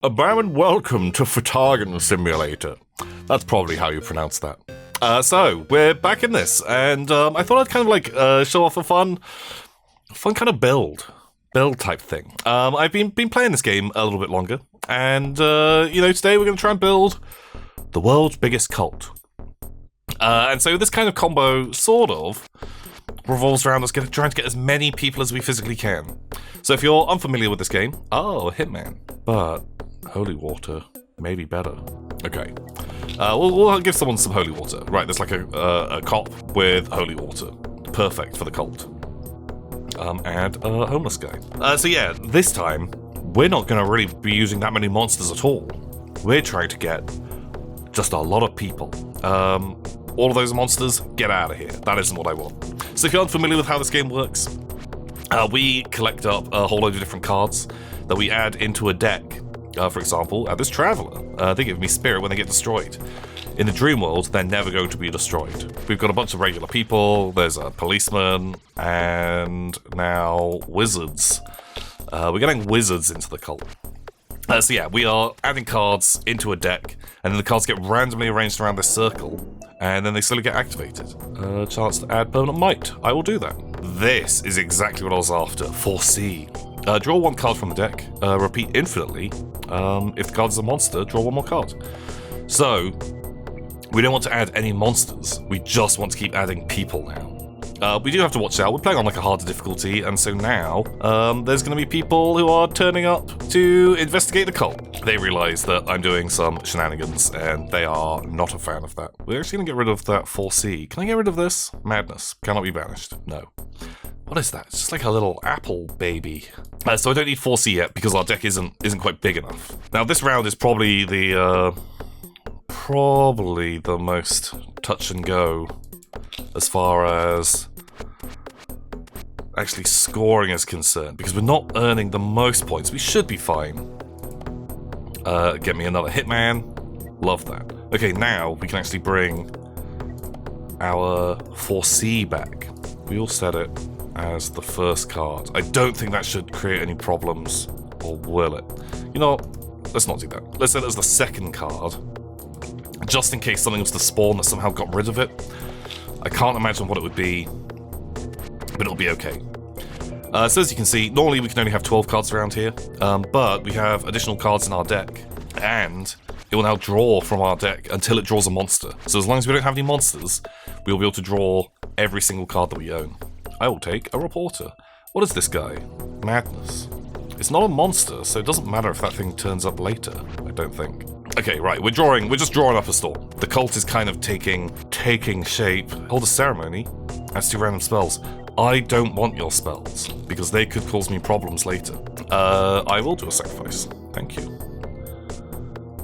A and welcome to Fhtagn Simulator. That's probably how you pronounce that. So, we're back in this, and I thought I'd kind of show off a fun kind of build type thing. I've been playing this game a little bit longer, and, today we're going to try and build the world's biggest cult. And so this kind of combo, sort of, revolves around us trying to get as many people as we physically can. So if you're unfamiliar with this game, Hitman. But holy water may be better. Okay. We'll give someone some holy water. Right, there's like a cop with holy water. Perfect for the cult. And a homeless guy. So yeah, this time, we're not going to really be using that many monsters at all. We're trying to get just a lot of people. All of those monsters, get out of here. That isn't what I want. So if you're unfamiliar with how this game works, we collect up a whole load of different cards that we add into a deck. For example, this Traveler. They give me spirit when they get destroyed. In the dream world, they're never going to be destroyed. We've got a bunch of regular people, there's a policeman, and now wizards. We're getting wizards into the cult. So yeah, we are adding cards into a deck, and then the cards get randomly arranged around this circle, and then they slowly get activated. Chance to add permanent might. I will do that. This is exactly what I was after. Foresee. Draw one card from the deck. Repeat infinitely. If the card is a monster, draw one more card. So, we don't want to add any monsters. We just want to keep adding people now. We do have to watch out. We're playing on like a harder difficulty, and so now there's going to be people who are turning up to investigate the cult. They realise that I'm doing some shenanigans, and they are not a fan of that. We're actually going to get rid of that foresee. Can I get rid of this? Madness. Cannot be banished. No. What is that? It's just like a little apple baby. So I don't need foresee yet because our deck isn't quite big enough. Now this round is probably the most touch and go as far as actually scoring is concerned, because we're not earning the most points. We should be fine. Get me another hitman. Love that. Okay, now we can actually bring our foresee back. We'll set it as the first card. I don't think that should create any problems, or will it? You know what? Let's not do that. Let's set it as the second card, just in case something was to spawn that somehow got rid of it. I can't imagine what it would be, but it'll be okay. So as you can see, normally we can only have 12 cards around here, but we have additional cards in our deck, and it will now draw from our deck until it draws a monster. So as long as we don't have any monsters, we'll be able to draw every single card that we own. I will take a reporter. What is this guy? Madness. It's not a monster, so it doesn't matter if that thing turns up later, I don't think. Okay, right, we're just drawing up a storm. The cult is kind of taking shape. Hold a ceremony. That's 2 random spells. I don't want your spells, because they could cause me problems later. I will do a sacrifice. Thank you.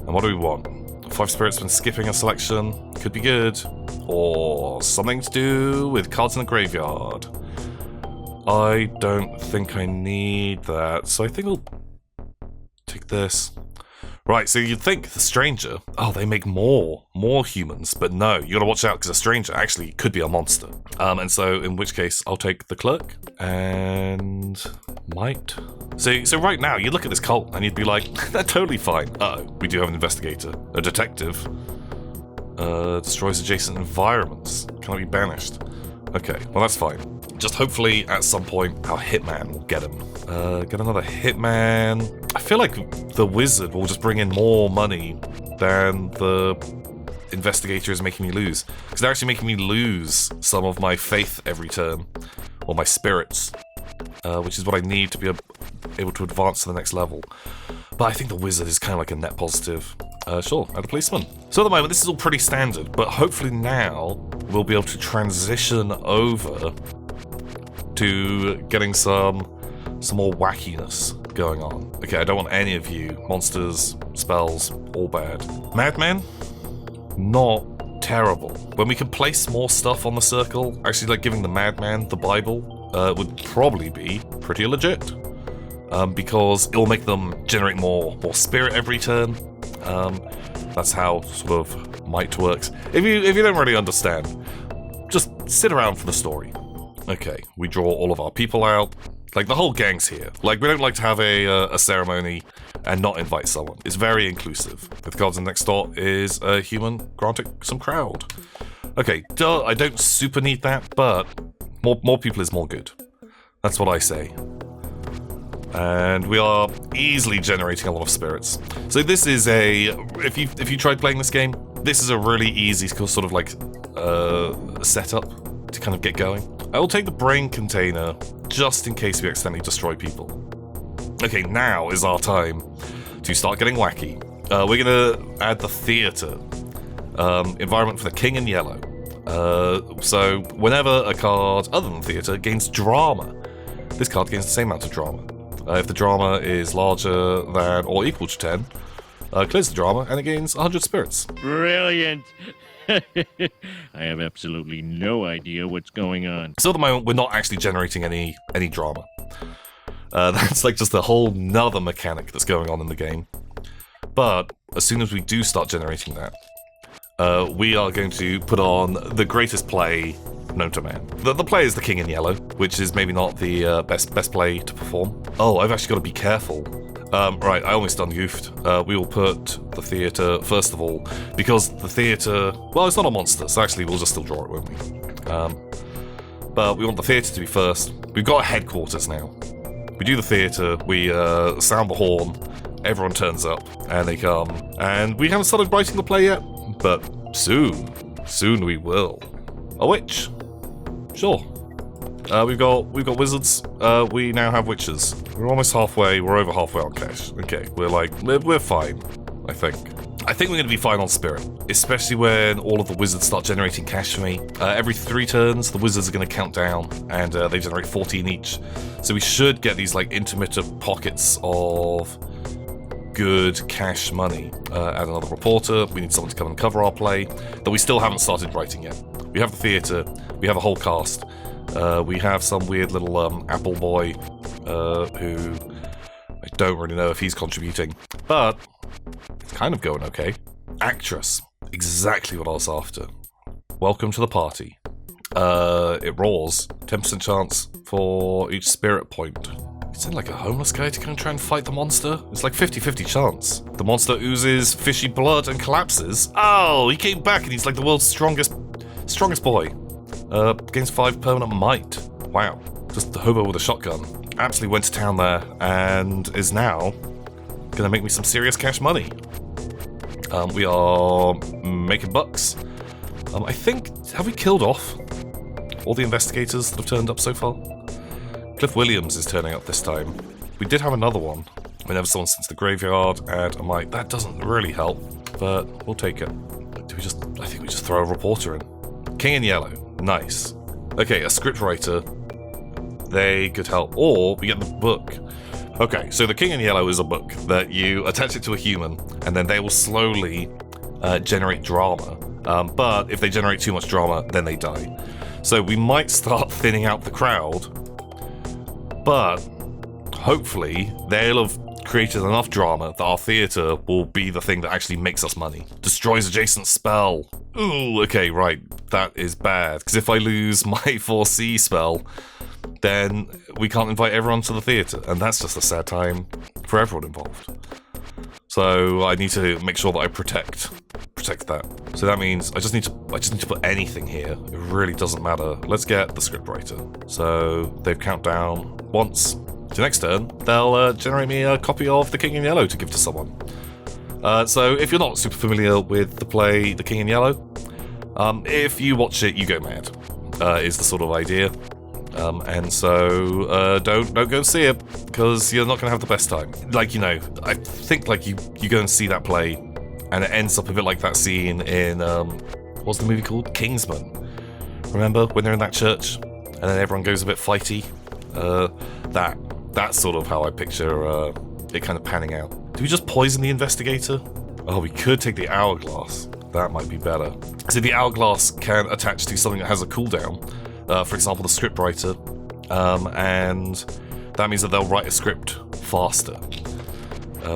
And what do we want? 5 spirits when skipping a selection. Could be good. Or something to do with cards in the graveyard. I don't think I need that, so I think I'll take this. Right, so you'd think the stranger, they make more humans, but no, you gotta watch out because a stranger actually could be a monster. And so in which case I'll take the clerk and might. So right now you look at this cult and you'd be like, they're totally fine. We do have an investigator, a detective. Destroys adjacent environments. Cannot be banished. Okay, well that's fine. Just hopefully at some point our hitman will get him. Get another hitman. I feel like the wizard will just bring in more money than the investigator is making me lose. Because they're actually making me lose some of my faith every turn. Or my spirits. Which is what I need to be able to advance to the next level. But I think the wizard is kind of like a net positive. Sure, add a policeman. So at the moment, this is all pretty standard, but hopefully now we'll be able to transition over to getting some more wackiness going on. Okay, I don't want any of you. Monsters, spells, all bad. Madman? Not terrible. When we can place more stuff on the circle, actually like giving the madman the Bible, would probably be pretty legit. Because it will make them generate more spirit every turn. That's how sort of might works. If you don't really understand, just sit around for the story. Okay, we draw all of our people out. Like, the whole gang's here. Like, we don't like to have a ceremony and not invite someone. It's very inclusive. With cards in next door is a human granting some crowd. Okay, I don't super need that, but more people is more good. That's what I say. And we are easily generating a lot of spirits. So this is if you tried playing this game, this is a really easy sort of like setup to kind of get going. I will take the brain container just in case we accidentally destroy people. Okay, now is our time to start getting wacky. We're gonna add the theater environment for the king in yellow. So whenever a card other than theater gains drama, this card gains the same amount of drama. If the drama is larger than or equal to 10, clears the drama and it gains 100 spirits. Brilliant! I have absolutely no idea what's going on. So at the moment, we're not actually generating any drama. That's like just a whole nother mechanic that's going on in the game. But as soon as we do start generating that, we are going to put on the greatest play known to man. The play is the king in yellow, which is maybe not the best play to perform. Oh, I've actually got to be careful. Right, I almost ungoofed. We will put the theatre first of all, because the theatre, well, it's not a monster, so actually we'll just still draw it, won't we? But we want the theatre to be first. We've got a headquarters now. We do the theatre, we sound the horn, everyone turns up, and they come. And we haven't started writing the play yet, but soon we will. A witch. Sure. We've got wizards. We now have witches. We're almost halfway. We're over halfway on cash. Okay, we're fine. I think we're gonna be fine on spirit, especially when all of the wizards start generating cash for me. Every 3 turns, the wizards are gonna count down, and they generate 14 each. So we should get these like intermittent pockets of good cash money. Add another reporter. We need someone to come and cover our play that we still haven't started writing yet. We have the theatre. We have a whole cast. We have some weird little apple boy who I don't really know if he's contributing, but it's kind of going okay. Actress, exactly what I was after. Welcome to the party. It roars. 10% chance for each spirit point. Is it like a homeless guy to come and try and fight the monster? It's like 50-50 chance. The monster oozes fishy blood and collapses. Oh, he came back and he's like the world's strongest boy. Gains 5 permanent might. Wow. Just the hobo with a shotgun. Absolutely went to town there and is now gonna make me some serious cash money. We are making bucks. I think, have we killed off all the investigators that have turned up so far? Cliff Williams is turning up this time. We did have another one. Whenever someone sits the graveyard and I'm like, that doesn't really help, but we'll take it. I think we just throw a reporter in. King in yellow. Nice. Okay, a scriptwriter. They could help. Or we get the book. Okay, so the King in Yellow is a book that you attach it to a human, and then they will slowly generate drama. But if they generate too much drama, then they die. So we might start thinning out the crowd, but hopefully they'll have created enough drama that our theatre will be the thing that actually makes us money. Destroys adjacent spell. Ooh, okay, right. That is bad. Because if I lose my 4C spell, then we can't invite everyone to the theatre. And that's just a sad time for everyone involved. So I need to make sure that I protect that. So that means I just need to put anything here. It really doesn't matter. Let's get the scriptwriter. So they've count down once. So next turn, they'll generate me a copy of The King in Yellow to give to someone. So if you're not super familiar with the play The King in Yellow, if you watch it, you go mad, is the sort of idea. And so don't go see it, because you're not going to have the best time. Like, you know, I think like you go and see that play, and it ends up a bit like that scene in, what's the movie called? Kingsman. Remember, when they're in that church, and then everyone goes a bit fighty? That's sort of how I picture it kind of panning out. Do we just poison the investigator? Oh, we could take the hourglass. That might be better. So the hourglass can attach to something that has a cooldown. For example, the scriptwriter. And that means that they'll write a script faster.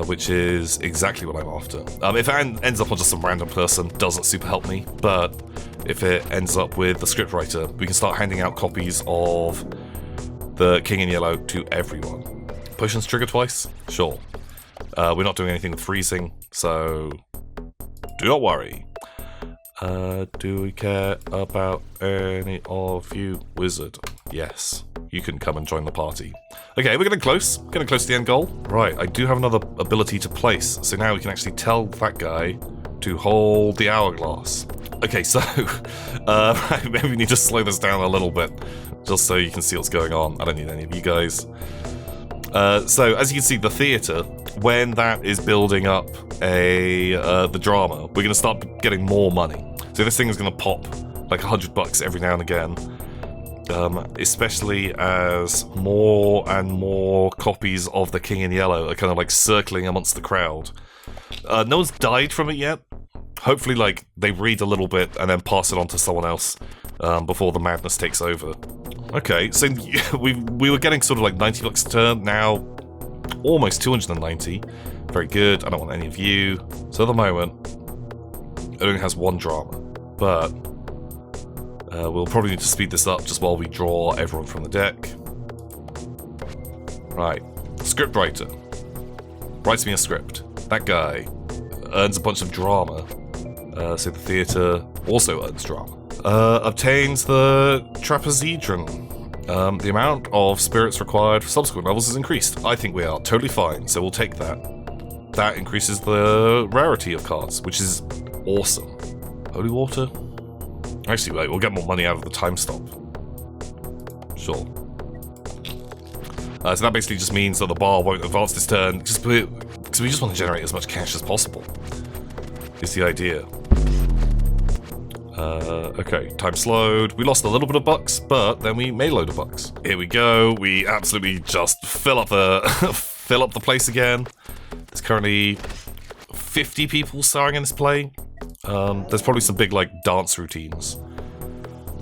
Which is exactly what I'm after. If it ends up on just some random person, doesn't super help me. But if it ends up with the scriptwriter, we can start handing out copies of the king in yellow to everyone. Potions trigger twice? Sure. We're not doing anything with freezing, so do not worry. Do we care about any of you, wizard? Yes, you can come and join the party. Okay, we're getting close to the end goal. Right, I do have another ability to place, so now we can actually tell that guy to hold the hourglass. Okay, so maybe we need to slow this down a little bit, just so you can see what's going on. I don't need any of you guys. So, as you can see, the theatre, when that is building up the drama, we're going to start getting more money. So this thing is going to pop like $100 every now and again, especially as more and more copies of the King in Yellow are kind of like circling amongst the crowd. No one's died from it yet. Hopefully, like, they read a little bit and then pass it on to someone else before the madness takes over. Okay, so we were getting sort of like $90 a turn, now almost 290. Very good, I don't want any of you. So at the moment, it only has one drama, but we'll probably need to speed this up just while we draw everyone from the deck. Right, scriptwriter. Writes me a script. That guy earns a bunch of drama, so the theatre also earns drama. Obtains the trapezoedron. The amount of spirits required for subsequent levels is increased. I think we are totally fine, so we'll take that. That increases the rarity of cards, which is awesome. Holy water? Actually, wait, we'll get more money out of the time stop. Sure. So that basically just means that the bar won't advance this turn, just because we just want to generate as much cash as possible. Is the idea. Okay, time slowed. We lost a little bit of bucks, but then we made a load of bucks. Here we go. We absolutely just fill up the fill up the place again. There's currently 50 people starring in this play. There's probably some big like dance routines.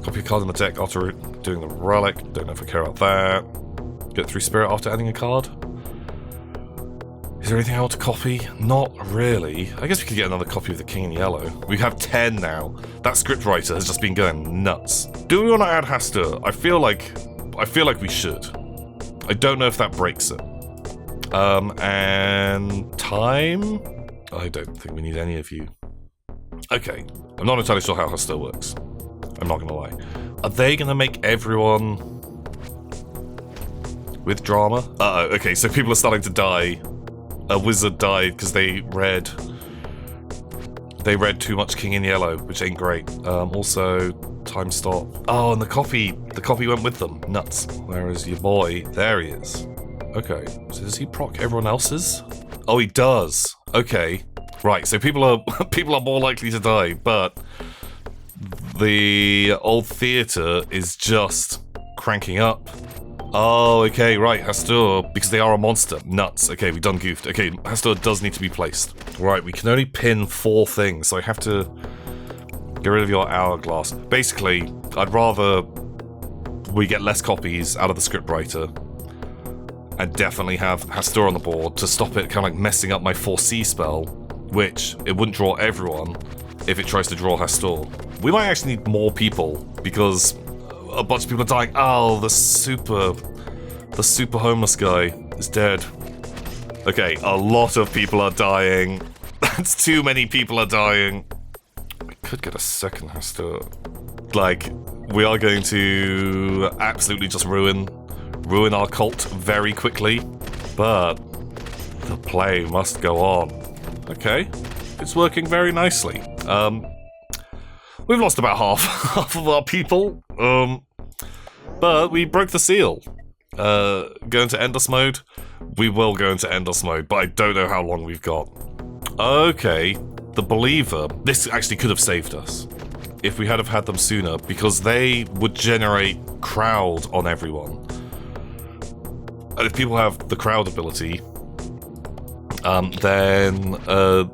Copy a card in the deck after doing the relic. Don't know if I care about that. Get 3 spirit after adding a card. Is there anything I want to copy? Not really. I guess we could get another copy of the King in Yellow. We have 10 now. That scriptwriter has just been going nuts. Do we want to add Hastur? I feel like we should. I don't know if that breaks it. And time? I don't think we need any of you. Okay. I'm not entirely sure how Hastur works. I'm not gonna lie. Are they gonna make everyone with drama? Uh-oh, okay, so people are starting to die. A wizard died because they read too much King in Yellow, which ain't great. Also, time stop. Oh, and the copy went with them. Nuts. Where is your boy? There he is. Okay, so does he proc everyone else's? Oh, he does. Okay, right. So people are more likely to die, but the old theatre is just cranking up. Oh, okay, right, Hastur, because they are a monster. Nuts. Okay, we done goofed. Okay, Hastur does need to be placed. Right, we can only pin 4 things, so I have to get rid of your hourglass. Basically, I'd rather we get less copies out of the scriptwriter and definitely have Hastur on the board to stop it kind of like messing up my 4C spell, which it wouldn't draw everyone if it tries to draw Hastur. We might actually need more people, because a bunch of people are dying. Oh, the super homeless guy is dead. Okay, a lot of people are dying. That's too many people are dying. We could get a second Hastur. Like, we are going to absolutely just ruin our cult very quickly, but the play must go on. Okay, it's working very nicely. We've lost about half of our people, but we broke the seal. Go into Endless mode? We will go into Endless mode, but I don't know how long we've got. Okay, the Believer. This actually could have saved us if we had have had them sooner, because they would generate crowd on everyone. And if people have the crowd ability, then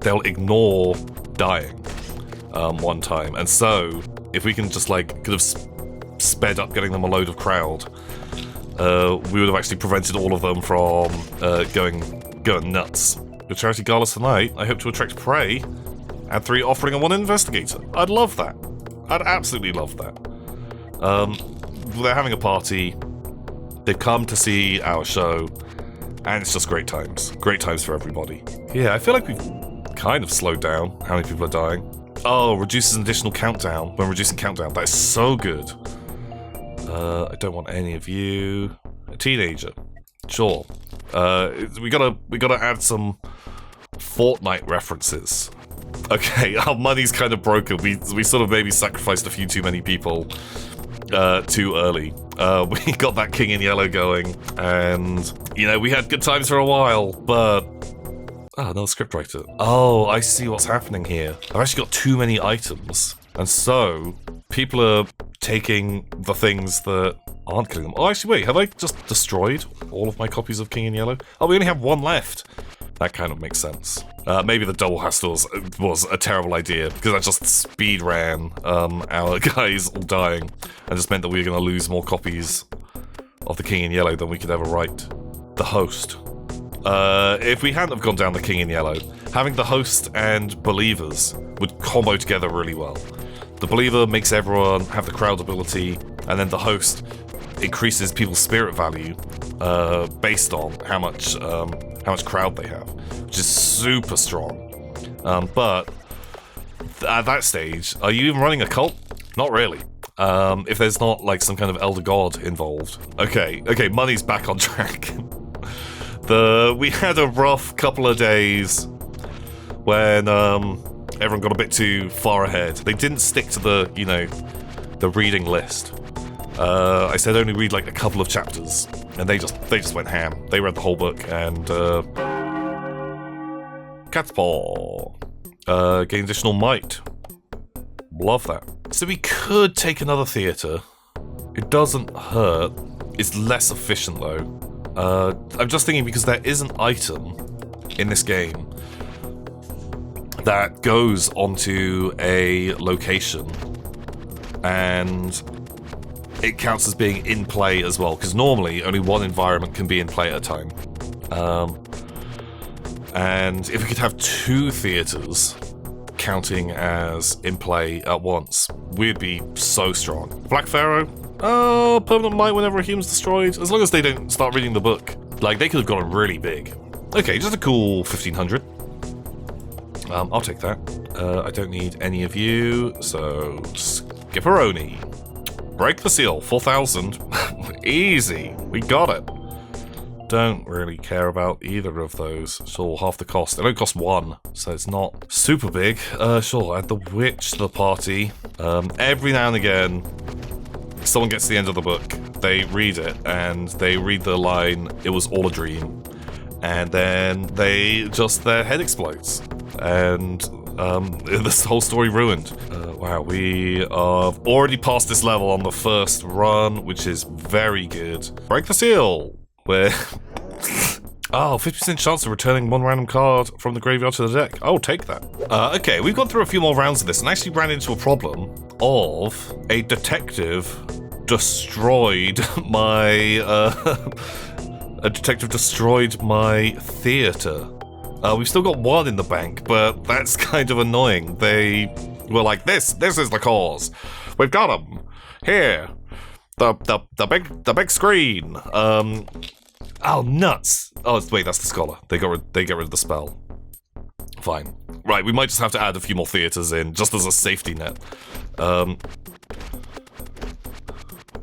they'll ignore dying. One time, and so if we can just like could have sped up getting them a load of crowd, we would have actually prevented all of them from going nuts. Your charity galas tonight, I hope to attract prey. Add 3 offering and 1 investigator. I'd love that. I'd absolutely love that. They're having a party. They've come to see our show, and it's just great times. Great times for everybody. Yeah, I feel like we've kind of slowed down how many people are dying. Oh, reduces an additional countdown when reducing countdown. That is so good. I don't want any of you. A teenager. Sure. We gotta add some Fortnite references. Okay, our money's kind of broken. We sort of maybe sacrificed a few too many people too early. We got that King in Yellow going, and you know, we had good times for a while, but another scriptwriter. Oh, I see what's happening here. I've actually got too many items, and so people are taking the things that aren't killing them. Oh, actually, wait, have I just destroyed all of my copies of King in Yellow? Oh, we only have one left. That kind of makes sense. Maybe the double hastles was a terrible idea, because that just speed ran our guys all dying, and just meant that we were going to lose more copies of the King in Yellow than we could ever write. The host. If we hadn't have gone down the King in Yellow, having the host and believers would combo together really well. The believer makes everyone have the crowd ability, and then the host increases people's spirit value based on how much crowd they have, which is super strong. But at that stage, are you even running a cult? Not really. If there's not like some kind of elder god involved. Okay, money's back on track. We had a rough couple of days when everyone got a bit too far ahead. They didn't stick to the reading list. I said only read like a couple of chapters, and they just went ham. They read the whole book, and cat's paw. Gain additional might. Love that. So we could take another theatre. It doesn't hurt. It's less efficient though. I'm just thinking, because there is an item in this game that goes onto a location, and it counts as being in play as well, because normally only one environment can be in play at a time. And if we could have two theatres counting as in play at once, we'd be so strong. Black Pharaoh? Oh, permanent might whenever a human's destroyed, as long as they don't start reading the book. Like, they could have gotten really big. Okay, just a cool 1500. I'll take that. I don't need any of you, so Skipperoni. Break the seal, 4,000. Easy, we got it. Don't really care about either of those. Sure, half the cost. They don't cost one, so it's not super big. Sure, add the witch to the party. Every now and again, someone gets to the end of the book, they read it, and they read the line, "It was all a dream," and then their head explodes, and this whole story ruined. Wow, we are already past this level on the first run, which is very good. Break the seal! We're... Oh, 50% chance of returning one random card from the graveyard to the deck. Oh, take that. Okay, we've gone through a few more rounds of this and actually ran into a problem of a detective destroyed my... a detective destroyed my theatre. We've still got one in the bank, but that's kind of annoying. They were like, this is the cause. We've got them. Here. The big screen. Oh, nuts. Oh, wait, that's the scholar. They get rid of the spell. Fine. Right, we might just have to add a few more theatres in, just as a safety net.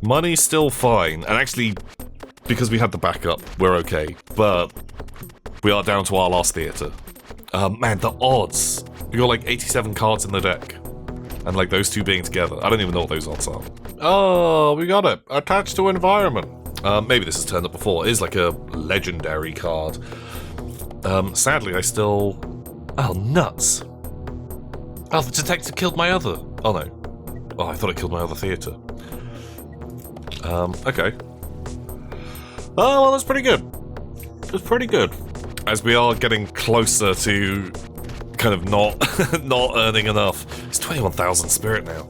Money's still fine, and actually, because we had the backup, we're okay. But we are down to our last theatre. Man, the odds. We got like 87 cards in the deck. And like those two being together. I don't even know what those odds are. Oh, we got it. Attached to environment. Maybe this has turned up before. It is like a legendary card. Sadly, I still... Oh, nuts. Oh, the detective killed my other... Oh, no. Oh, I thought it killed my other theatre. Okay. Oh, well, that's pretty good. That's pretty good. As we are getting closer to kind of not earning enough. It's 21,000 spirit now.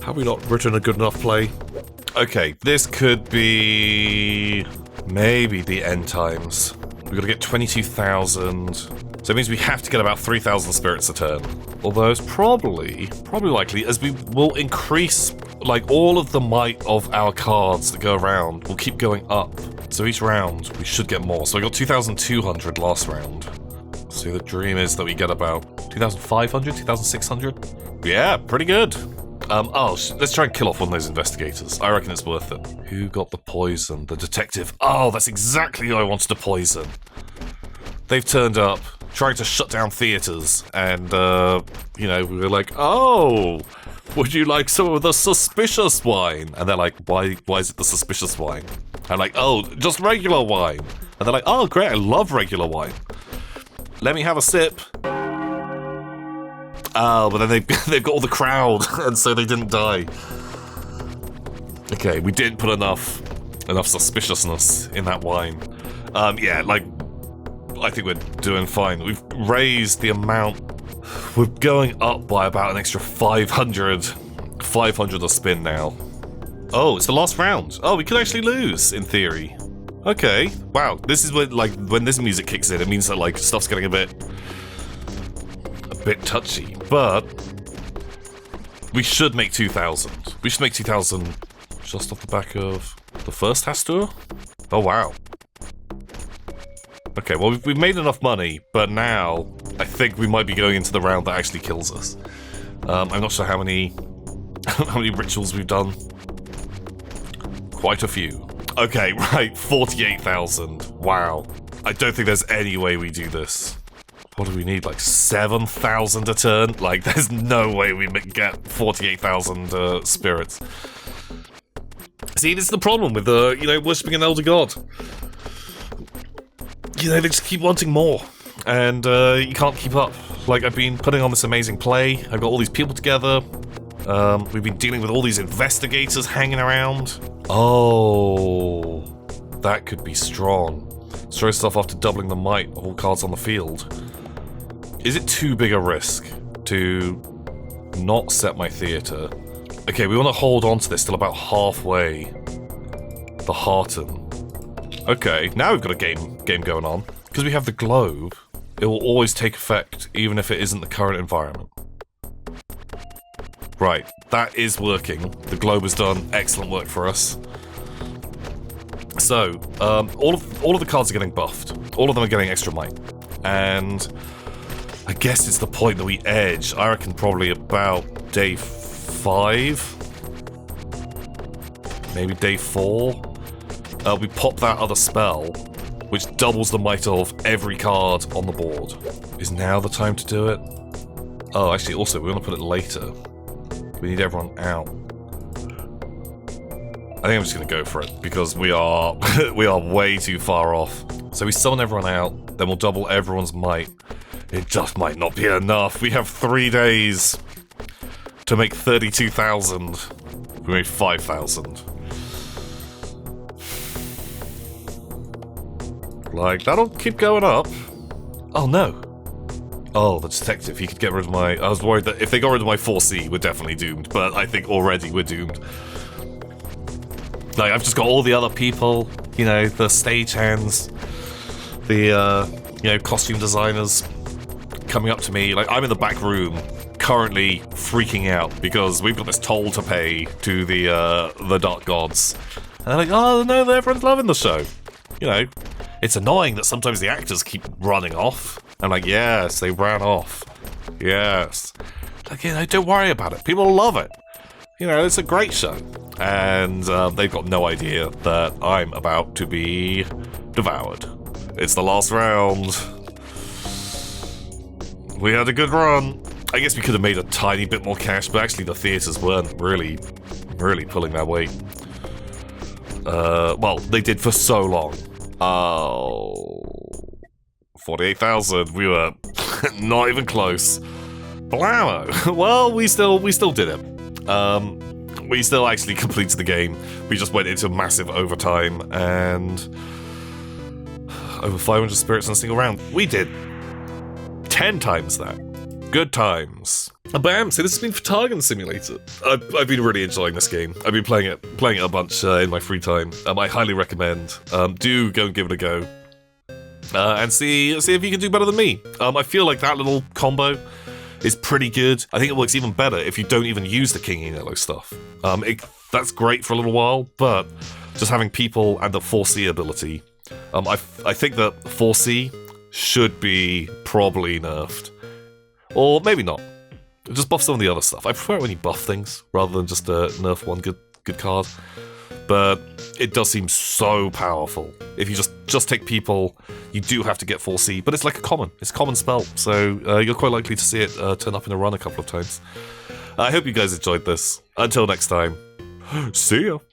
Have we not written a good enough play? Okay, this could be maybe the end times. We've got to get 22,000. So it means we have to get about 3,000 spirits a turn. Although it's probably likely, as we will increase like, all of the might of our cards that go around will keep going up. So each round, we should get more. So I got 2,200 last round. So the dream is that we get about 2,500, 2,600? Yeah, pretty good. Let's try and kill off one of those investigators. I reckon it's worth it. Who got the poison? The detective. Oh, that's exactly who I wanted to poison. They've turned up, trying to shut down theaters, and, we were like, oh, would you like some of the suspicious wine? And they're like, why is it the suspicious wine? I'm like, oh, just regular wine. And they're like, oh, great, I love regular wine. Let me have a sip. Oh, but then they've got all the crowd, and so they didn't die. Okay, we didn't put enough suspiciousness in that wine. Yeah, like, I think we're doing fine. We've raised the amount. We're going up by about an extra 500 a spin now. Oh, it's the last round. Oh, we could actually lose, in theory. Okay, wow. This is when this music kicks in, it means that, like, stuff's getting a bit touchy. But we should make 2,000. We should make 2,000 just off the back of the first Hastur. Oh, wow. Okay, well, we've made enough money, but now I think we might be going into the round that actually kills us. I'm not sure how many rituals we've done. Quite a few. Okay, right, 48,000. Wow. I don't think there's any way we do this. What do we need, like 7,000 a turn? Like, there's no way we get 48,000 spirits. See, this is the problem with, worshipping an elder god. They just keep wanting more, and you can't keep up. Like, I've been putting on this amazing play, I've got all these people together, we've been dealing with all these investigators hanging around. Oh, that could be strong. Destroy stuff after doubling the might of all cards on the field. Is it too big a risk to not set my theatre? Okay, we want to hold on to this till about halfway. The Hearten. Okay, now we've got a game going on. Because we have the globe, it will always take effect, even if it isn't the current environment. Right, that is working. The globe has done excellent work for us. So, all of the cards are getting buffed. All of them are getting extra might. And I guess it's the point that we edge. I reckon probably about day 5. Maybe day 4. We pop that other spell, which doubles the might of every card on the board. Is now the time to do it? Oh, actually, also, we want to put it later. We need everyone out. I think I'm just going to go for it, because we are way too far off. So we summon everyone out, then we'll double everyone's might. It just might not be enough. We have 3 days to make 32,000. We made 5,000. Like, that'll keep going up. Oh, no. Oh, the detective, he could get rid of my... I was worried that if they got rid of my 4C, we're definitely doomed. But I think already we're doomed. Like, I've just got all the other people, the stagehands, the, costume designers coming up to me. Like, I'm in the back room, currently freaking out because we've got this toll to pay to the Dark Gods. And they're like, oh, no, everyone's loving the show. It's annoying that sometimes the actors keep running off. I'm like, yes, they ran off. Yes. Like, don't worry about it. People love it. It's a great show. And they've got no idea that I'm about to be devoured. It's the last round. We had a good run. I guess we could have made a tiny bit more cash, but actually the theatres weren't really pulling their weight. Well, they did for so long. Oh, 48,000. We were not even close. Blammo. Well, we still did it. We still actually completed the game. We just went into massive overtime and over 500 spirits in a single round. We did 10 times that. Good times. Bam! So this has been Fhtagn Simulator. I've been really enjoying this game. I've been playing it a bunch in my free time. I highly recommend. Do go and give it a go. And see if you can do better than me. I feel like that little combo is pretty good. I think it works even better if you don't even use the King Yellow stuff. That's great for a little while, but just having people and the 4C ability, I think that 4C should be probably nerfed. Or maybe not. Just buff some of the other stuff. I prefer it when you buff things rather than just nerf one good card. But it does seem so powerful. If you just take people, you do have to get 4C, but it's like a common. It's a common spell, so you're quite likely to see it turn up in a run a couple of times. I hope you guys enjoyed this. Until next time, see ya!